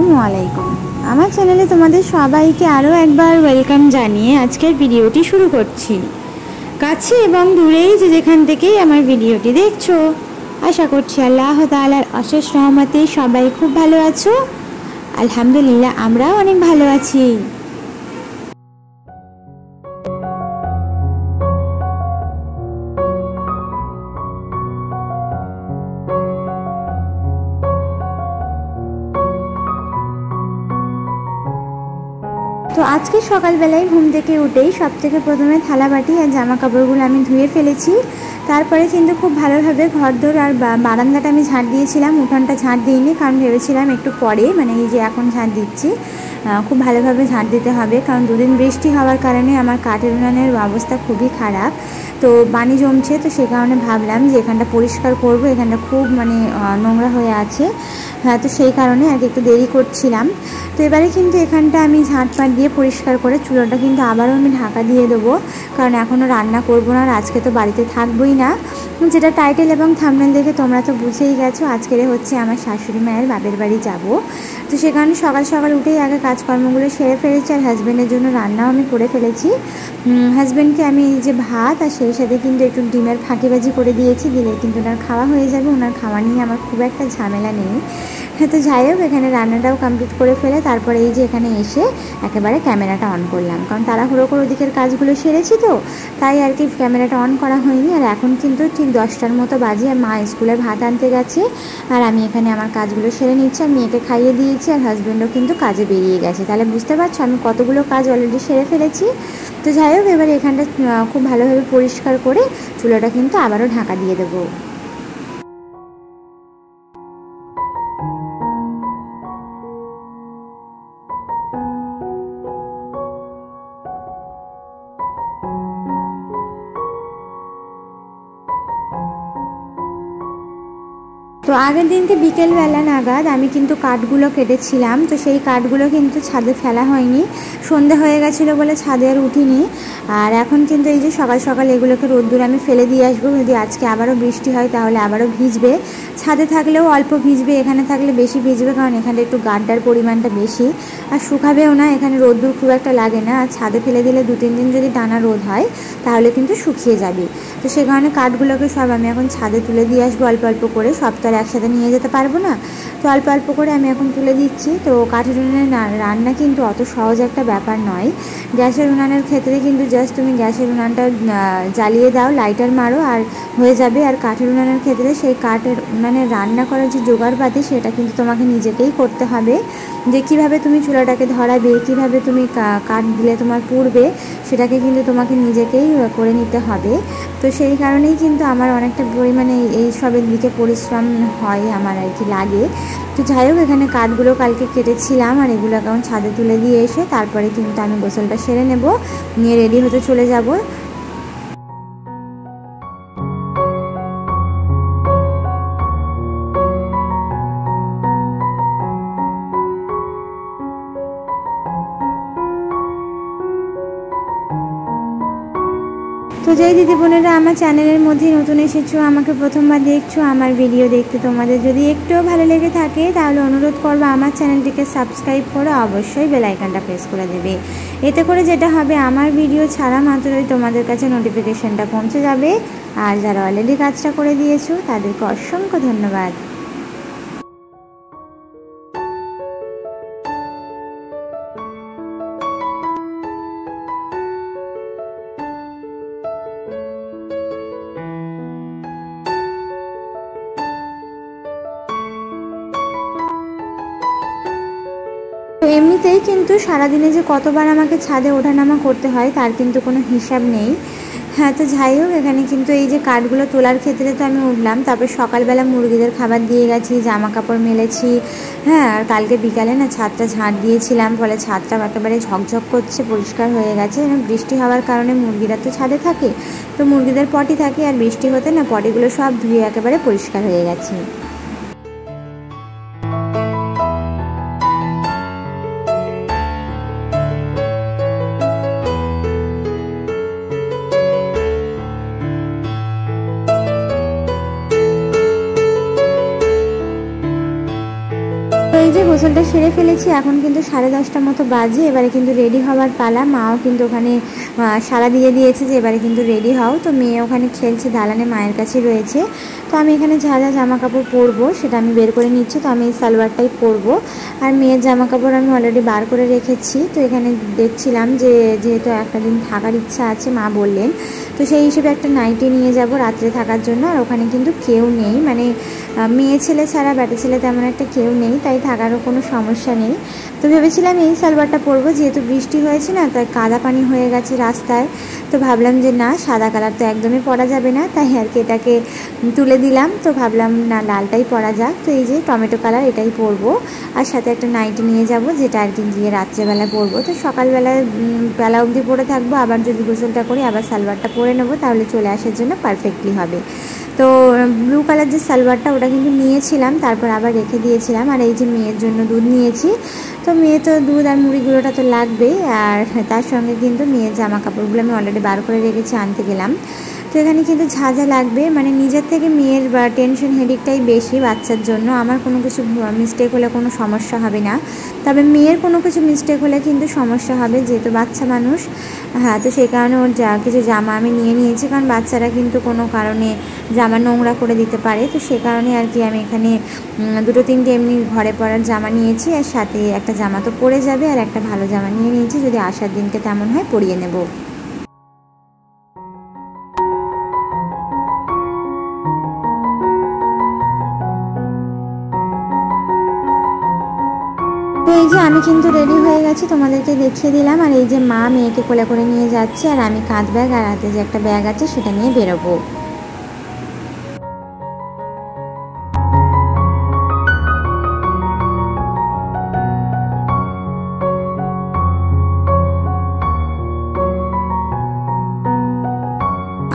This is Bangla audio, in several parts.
আসসালামু আলাইকুম। আমার চ্যানেলে তোমাদের সবাইকে আরও একবার ওয়েলকাম জানিয়ে আজকের ভিডিওটি শুরু করছি। কাছে এবং দূরেই যেখান থেকেই আমার ভিডিওটি দেখছো, আশা করছি আল্লাহ তাআলার অশেষ রহমতে সবাই খুব ভালো আছো। আলহামদুলিল্লাহ, আমরাও অনেক ভালো আছি। তো আজকে সকালবেলায় ঘুম থেকে উঠেই সবথেকে প্রথমে থালা বাটি আর জামা কাপড়গুলো আমি ধুয়ে ফেলেছি। তারপরে কিন্তু খুব ভালোভাবে ঘরদোর আর বারান্দাটা আমি ঝাঁট দিয়েছিলাম, উঠানটা ঝাঁট দিইনি, কারণ ভেবেছিলাম একটু পরে, মানে এই যে এখন ঝাঁট দিচ্ছি, খুব ভালোভাবে ঝাঁট দিতে হবে, কারণ দুদিন বৃষ্টি হওয়ার কারণে আমার কাঠের উনানের অবস্থা খুবই খারাপ, তো পানি জমছে। তো সে কারণে ভাবলাম যে এখানটা পরিষ্কার করব, এখানটা খুব মানে নোংরা হয়ে আছে। হ্যাঁ, তো সেই কারণে আর একটু দেরি করছিলাম। তো এবারে কিন্তু এখানটা আমি ঝাঁটপাট দিয়ে পরিষ্কার করে চুলোটা কিন্তু আবারও আমি ঢাকা দিয়ে দেবো, কারণ এখনও রান্না করব না, আর আজকে তো বাড়িতে থাকবোই না। যেটা টাইটেল এবং থাম্বনেল দেখে তোমরা তো বুঝেই গেছো, আজকের হচ্ছে আমার শাশুড়ি মায়ের বাপের বাড়ি যাব। তো সে কারণে সকাল সকাল উঠেই আগে কাজকর্মগুলো সেরে ফেলেছি, আর হাজব্যান্ডের জন্য রান্নাও আমি করে ফেলেছি। হাজব্যান্ডকে আমি এই যে ভাত আর সেই সাথে কিন্তু একটু ডিমের ফাঁকিবাজি করে দিয়েছি, দিলে কিন্তু ওনার খাওয়া হয়ে যাবে। ওনার খাওয়া নিয়ে আমার খুব একটা ঝামেলা নেই। হ্যাঁ, তো যাই হোক, এখানে রান্নাটাও কমপ্লিট করে ফেলে তারপরে এই যে এখানে এসে একেবারে ক্যামেরাটা অন করলাম, কারণ তাড়াহুড়ো করে ওদিকের কাজগুলো সেরেছি, তো তাই আর কি ক্যামেরাটা অন করা হয়নি। আর এখন কিন্তু ঠিক 10টার মতো বাজে, আর মা স্কুলে ভাত আনতে গেছে, আর আমি এখানে আমার কাজগুলো সেরে নিচ্ছি। আর মেয়েকে খাইয়ে দিয়েছি, আর হাজব্যান্ডও কিন্তু কাজে বেরিয়ে গেছে। তাহলে বুঝতে পারছো আমি কতগুলো কাজ অলরেডি সেরে ফেলেছি। তো যাই হোক, এবার এখানটা খুব ভালোভাবে পরিষ্কার করে চুলোটা কিন্তু আবারও ঢাকা দিয়ে দেবো। তো আগের দিনকে বিকেলবেলা নাগাদ আমি কিন্তু কাঠগুলো কেটেছিলাম, তো সেই কাঠগুলো কিন্তু ছাদে ফেলা হয়নি, সন্ধে হয়ে গেছিলো বলে ছাদে আর উঠিনি। আর এখন কিন্তু এই যে সকাল সকাল এগুলোকে রোদ্দুরে আমি ফেলে দিয়ে আসবো, যদি আজকে আবারও বৃষ্টি হয় তাহলে আবারও ভিজবে। ছাদে থাকলেও অল্প ভিজবে, এখানে থাকলে বেশি ভিজবে, কারণ এখানে একটু গাড্ডার পরিমাণটা বেশি, আর শুকাবেও না, এখানে রোদ্দুর খুব একটা লাগে না। আর ছাদে ফেলে দিলে 2-3 দিন যদি টানা রোদ হয় তাহলে কিন্তু শুকিয়ে যাবে। তো সে কারণে কাঠগুলোকে সব আমি এখন ছাদে তুলে দিয়ে আসবো অল্প অল্প করে, সব তো আর একসাথে নিয়ে যেতে পারবো না, তো অল্প অল্প করে আমি এখন তুলে দিচ্ছি। তো কাঠের উনানের রান্না কিন্তু অত সহজ একটা ব্যাপার নয়। গ্যাসের উনানের ক্ষেত্রে কিন্তু জাস্ট তুমি গ্যাসের উনানটা জ্বালিয়ে দাও, লাইটার মারো আর হয়ে যাবে। আর কাঠের উনানের ক্ষেত্রে সেই কাঠের উনানে রান্না করার যে জোগাড়পাতি, সেটা কিন্তু তোমাকে নিজেকেই করতে হবে, যে কীভাবে তুমি চুলাটাকে ধরাবে, কীভাবে তুমি কাঠ দিলে তোমার পুড়বে, সেটাকে কিন্তু তোমাকে নিজেকেই করে নিতে হবে। তো সেই কারণেই কিন্তু আমার অনেকটা পরিমাণে এই সবের দিকে পরিশ্রম হয় আমার আর কি লাগে। তো যাই হোক, এখানে কাঠগুলো কালকে কেটেছিলাম, আর এগুলো এখন ছাদে তুলে দিয়ে এসে তারপরে কিন্তু আমি গোসলটা সেরে নেব, নিয়ে রেডি হতে চলে যাব। তো যেই দিদি বোনেরা আমার চ্যানেলের মধ্যে নতুন এসেছো, আমাকে প্রথমবার দেখছো, আমার ভিডিও দেখতে তোমাদের যদি একটুও ভালো লেগে থাকে তাহলে অনুরোধ করবো আমার চ্যানেলটিকে সাবস্ক্রাইব করে অবশ্যই বেল আইকনটা প্রেস করে দেবে। এতে করে যেটা হবে, আমার ভিডিও ছাড়া মাত্রই তোমাদের কাছে নোটিফিকেশনটা পৌঁছে যাবে। আর যারা অলরেডি কাজটা করে দিয়েছো তাদেরকে অসংখ্য ধন্যবাদ। তো এমনিতেই কিন্তু সারাদিনে যে কতবার আমাকে ছাদে ওঠানামা করতে হয় তার কিন্তু কোনো হিসাব নেই। হ্যাঁ, তো যাই হোক, এখানে কিন্তু এই যে কাঠগুলো তোলার ক্ষেত্রে তো আমি উঠলাম, তারপর সকালবেলা মুরগিদের খাবার দিয়ে গেছি, জামা কাপড় মেলেছি। হ্যাঁ, আর কালকে বিকালে না ছাদটা ঝাঁট দিয়েছিলাম, ফলে ছাদটা একেবারে ঝকঝক করছে, পরিষ্কার হয়ে গেছে। বৃষ্টি হওয়ার কারণে মুরগিরা তো ছাদে থাকে, তো মুরগিদের পটি থাকে, আর বৃষ্টি হতে না পটিগুলো সব ধুয়ে একেবারে পরিষ্কার হয়ে গেছে। এই যে গোসলটা সেরে ফেলেছি, এখন কিন্তু 10:30টার মতো বাজে। এবারে কিন্তু রেডি হওয়ার পালা। মাও কিন্তু ওখানে সাড়া দিয়ে দিয়েছে যে এবারে কিন্তু রেডি হও। তো মেয়ে ওখানে খেলছে, দালানে মায়ের কাছে রয়েছে। তো আমি এখানে যা যা জামা কাপড় পরবো সেটা আমি বের করে নিচ্ছি। তো আমি এই সালোয়ারটাই পরবো, আর মেয়ের জামা কাপড় আমি অলরেডি বার করে রেখেছি। তো এখানে দেখছিলাম যে যেহেতু একটা দিন থাকার ইচ্ছা আছে মা বললেন, তো সেই হিসেবে একটা নাইটি নিয়ে যাব রাত্রে থাকার জন্য। আর ওখানে কিন্তু কেউ নেই, মানে মেয়ে ছেলে ছাড়া ব্যাটা ছেলে তেমন একটা কেউ নেই, তাই থাকারও কোনো সমস্যা নেই। তো ভেবেছিলাম এই সালোয়ারটা পরবো, যেহেতু বৃষ্টি হয়েছে না, তাই কাদা পানি হয়ে গেছে রাস্তায়। তো ভাবলাম যে না, সাদা কালার তো একদমই পরা যাবে না, তাই আর কি এটাকে তুলে দিলাম। তো ভাবলাম না, লালটাই পরা যাক। তো এই যে টমেটো কালার এটাই পরবো, আর সাথে একটা নাইটি নিয়ে যাব, যেটা আর কি গিয়ে রাত্রেবেলা পরবো। তো সকালবেলায় বেলা অবধি পরে থাকবো, আবার যদি গোসলটা করি আবার সালোয়ারটা পরে নেবো, তাহলে চলে আসার জন্য পারফেক্টলি হবে। তো ব্লু কালার যে সালোয়ারটা ওটা কিন্তু নিয়েছিলাম, তারপর আবার রেখে দিয়েছিলাম। আর এই যে মেয়ের জন্য দুধ নিয়েছি। তো মেয়ে তো দুধ আর মুড়ি গুঁড়োটা তো লাগবেই, আর তার সঙ্গে কিন্তু মেয়ের জামা কাপড়গুলো আমি অলরেডি বার করে রেখেছি, আনতে গেলাম। তো এখানে কিন্তু ঝাঁঝা লাগবে, মানে নিজের থেকে মেয়ের টেনশন হেডেকটাই বেশি বাচ্চার জন্য। আমার কোনো কিছু মিস্টেক হলে কোনো সমস্যা হবে না, তবে মেয়ের কোনো কিছু মিস্টেক হলে কিন্তু সমস্যা হবে, যেহেতু বাচ্চা মানুষ। হ্যাঁ, তো সেই কারণে ওর কিছু জামা আমি নিয়ে নিয়েছি, কারণ বাচ্চারা কিন্তু কোনো কারণে জামা নোংরা করে দিতে পারে। তো সে কারণে আর কি আমি এখানে দুটো তিনটে এমনি ঘরে পরার জামা নিয়েছি, আর সাথে একটা জামা তো পরে যাবে, আর একটা ভালো জামা নিয়ে নিয়েছি, যদি আসার দিনকে তেমন হয় পরিয়ে নেব। তো এই যে আমি কিন্তু রেডি হয়ে গেছি, তোমাদেরকে দেখিয়ে দিলাম। আর এই যে মা মেয়েকে কোলে করে নিয়ে যাচ্ছে, আর আমি কাঁধ ব্যাগ আর হাতে যে একটা ব্যাগ আছে সেটা নিয়ে বেরোবো।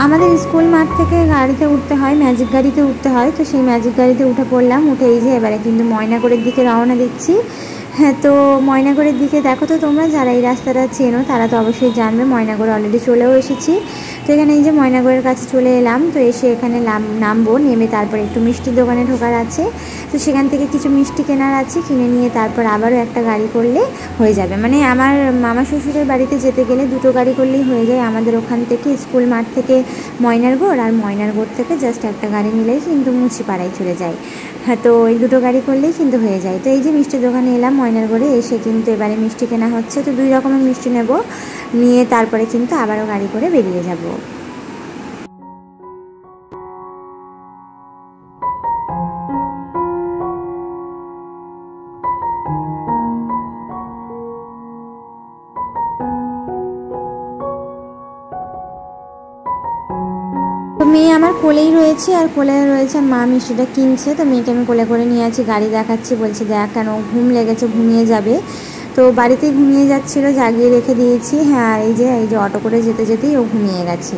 আমাদের স্কুল মাঠ থেকে গাড়িতে উঠতে হয়, ম্যাজিক গাড়িতে উঠতে হয়। তো সেই ম্যাজিক গাড়িতে উঠে পড়লাম, উঠে এই যে এবারে কিন্তু ময়নাগড়ের দিকে রওনা দিচ্ছি। হ্যাঁ, তো ময়নাগড়ের দিকে দেখো, তো তোমরা যারা এই রাস্তাটা চেনো তারা তো অবশ্যই জানবে। ময়নাগড় অলরেডি চলেও এসেছি। তো এখানে এই যে ময়নাগড়ের কাছে চলে এলাম। তো এসে এখানে নামবো, নেমে তারপর একটু মিষ্টির দোকানে ঢোকার আছে। তো সেখান থেকে কিছু মিষ্টি কেনার আছে, কিনে নিয়ে তারপর আবারও একটা গাড়ি করলে হয়ে যাবে। মানে আমার মামা শ্বশুরের বাড়িতে যেতে গেলে দুটো গাড়ি করলেই হয়ে যায়। আমাদের ওখান থেকে স্কুল মাঠ থেকে ময়নারগড়, আর ময়নারগড় থেকে জাস্ট একটা গাড়ি নিলেই কিন্তু মুচিপাড়ায় চলে যায়। হ্যাঁ, তো ওই দুটো গাড়ি করলেই কিন্তু হয়ে যায়। তো এই যে মিষ্টির দোকানে এলাম ময়নারগড়ে, এসে কিন্তু এবারে মিষ্টি কেনা হচ্ছে। তো 2 রকমের মিষ্টি নেব, নিয়ে তারপরে কিন্তু আবারও গাড়ি করে বেরিয়ে যাব। তো মেয়ে আমার কোলেই রয়েছে, আর কোলে রয়েছে মা মিষ্টিটা কিনছে। তো মেয়েকে আমি কোলে করে নিয়ে আছি, গাড়ি দেখাচ্ছি, বলছে দেখ কেন, ঘুম লেগেছে, ঘুমিয়ে যাবে। তো বাড়িতেই ঘুমিয়ে যাচ্ছিলো, জাগিয়ে রেখে দিয়েছি। হ্যাঁ, আর এই যে অটো করে যেতে যেতেই ও ঘুমিয়ে গেছে।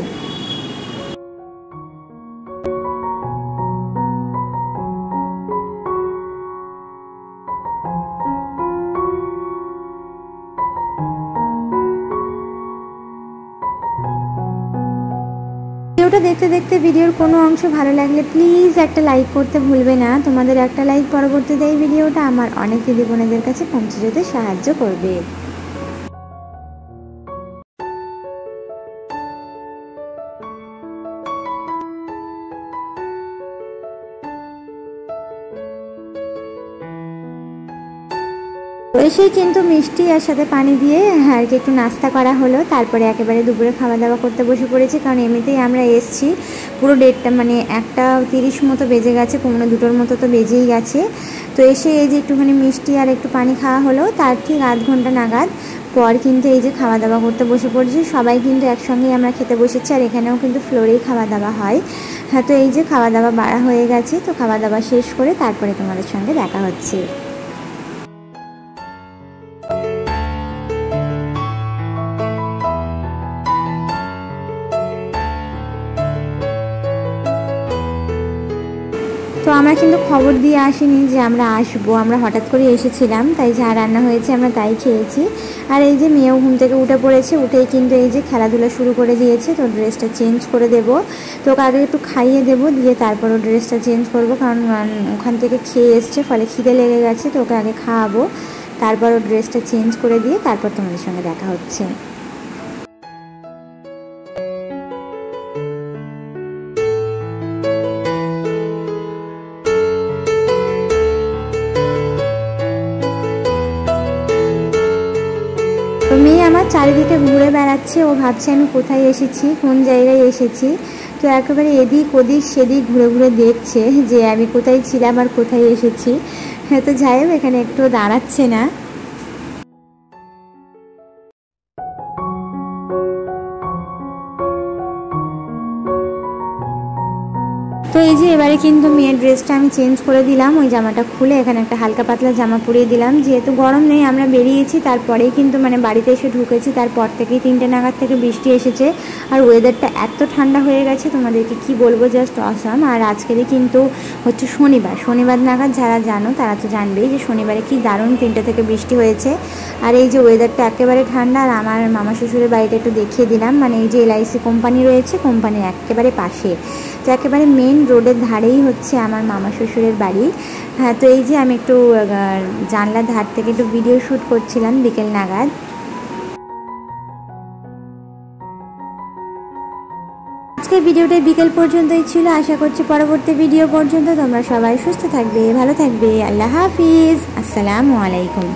ভিডিওটা দেখতে দেখতে ভিডিওর কোনো অংশ ভালো লাগলে প্লিজ একটা লাইক করতে ভুলবে না। তোমাদের একটা লাইক পরবর্তীতে এই ভিডিওটা আমার অনেক দিদি বোনেদের কাছে পৌঁছে যেতে সাহায্য করবে। এসেই কিন্তু মিষ্টি আর সাথে পানি দিয়ে আর কি একটু নাস্তা করা হলো। তারপরে একেবারে দুপুরে খাওয়া দাওয়া করতে বসে পড়েছি, কারণ এমনিতেই আমরা এসছি পুরো 1:30, মানে 1:30 মতো বেজে গেছে, 2:45 মতো তো বেজেই গেছে। তো এসে এই যে একটুখানি মিষ্টি আর একটু পানি খাওয়া হলো, তার ঠিক আধ ঘন্টা নাগাদ পর কিন্তু এই যে খাওয়া দাওয়া করতে বসে পড়েছি। সবাই কিন্তু একসঙ্গেই আমরা খেতে বসেছি, আর এখানেও কিন্তু ফ্লোরেই খাওয়া দাওয়া হয়। হ্যাঁ, তো এই যে খাওয়া দাওয়া বাড়া হয়ে গেছে। তো খাওয়া দাওয়া শেষ করে তারপরে তোমাদের সঙ্গে দেখা হচ্ছে। তো তো আমরা কিন্তু খবর দিয়ে আসিনি যে আমরা আসবো, আমরা হঠাৎ করে এসেছিলাম, তাই যা রান্না হয়েছে আমরা তাই খেয়েছি। আর এই যে মেয়েও ঘুম থেকে উঠে পড়েছে, উঠেই কিন্তু এই যে খেলাধুলা শুরু করে দিয়েছে। তো ড্রেসটা চেঞ্জ করে দেবো, তো ওকে আগে একটু খাইয়ে দেবো, দিয়ে তারপরও ড্রেসটা চেঞ্জ করবো, কারণ ওখান থেকে খেয়ে এসছে, ফলে খিদে লেগে গেছে। তো ওকে আগে খাওয়াবো, তারপরও ড্রেসটা চেঞ্জ করে দিয়ে তারপর তোমাদের সঙ্গে দেখা হচ্ছে। তো মেয়ে আমার চারিদিকে ঘুরে বেড়াচ্ছে, ও ভাবছে আমি কোথায় এসেছি, কোন জায়গায় এসেছি। তো একেবারে এদিক ওদিক সেদিক ঘুরে ঘুরে দেখছে যে আমি কোথায় ছিলাম আর কোথায় এসেছি। হ্যাঁ, তো যাই হোক, এখানে একটু দাঁড়াচ্ছে না। তো এই যে এবারে কিন্তু মেয়ের ড্রেসটা আমি চেঞ্জ করে দিলাম, ওই জামাটা খুলে এখানে একটা হালকা পাতলা জামা পরিয়ে দিলাম। যেহেতু গরম নেই, আমরা বেরিয়েছি, তারপরেই কিন্তু মানে বাড়িতে এসে ঢুকেছি, তারপর থেকেই 3টে নাগাদ থেকে বৃষ্টি এসেছে। আর ওয়েদারটা এত ঠান্ডা হয়ে গেছে, তোমাদেরকে কি বলবো, জাস্ট অসাম। আর আজকেরই কিন্তু হচ্ছে শনিবার নাগাদ, যারা জানো তারা তো জানবেই যে শনিবারে কি দারুণ 3টে থেকে বৃষ্টি হয়েছে। আর এই যে ওয়েদারটা একেবারে ঠান্ডা। আর আমার মামা শ্বশুরের বাড়িটা একটু দেখিয়ে দিলাম, মানে এই যে LIC কোম্পানি রয়েছে, কোম্পানির একেবারে পাশে, তো একেবারে মেন রোডের ধারেই হচ্ছে আমার মামা শ্বশুরের বাড়ি। হ্যাঁ, তো এই যে আমি একটু জানলার ধার থেকে একটু ভিডিও শ্যুট করছিলাম বিকেল নাগাদ। আজকের ভিডিওটা বিকেল পর্যন্তই ছিল। আশা করছি পরবর্তী ভিডিও পর্যন্ত তোমরা সবাই সুস্থ থাকবে, ভালো থাকবে। আল্লাহ হাফিজ, আসসালামু আলাইকুম।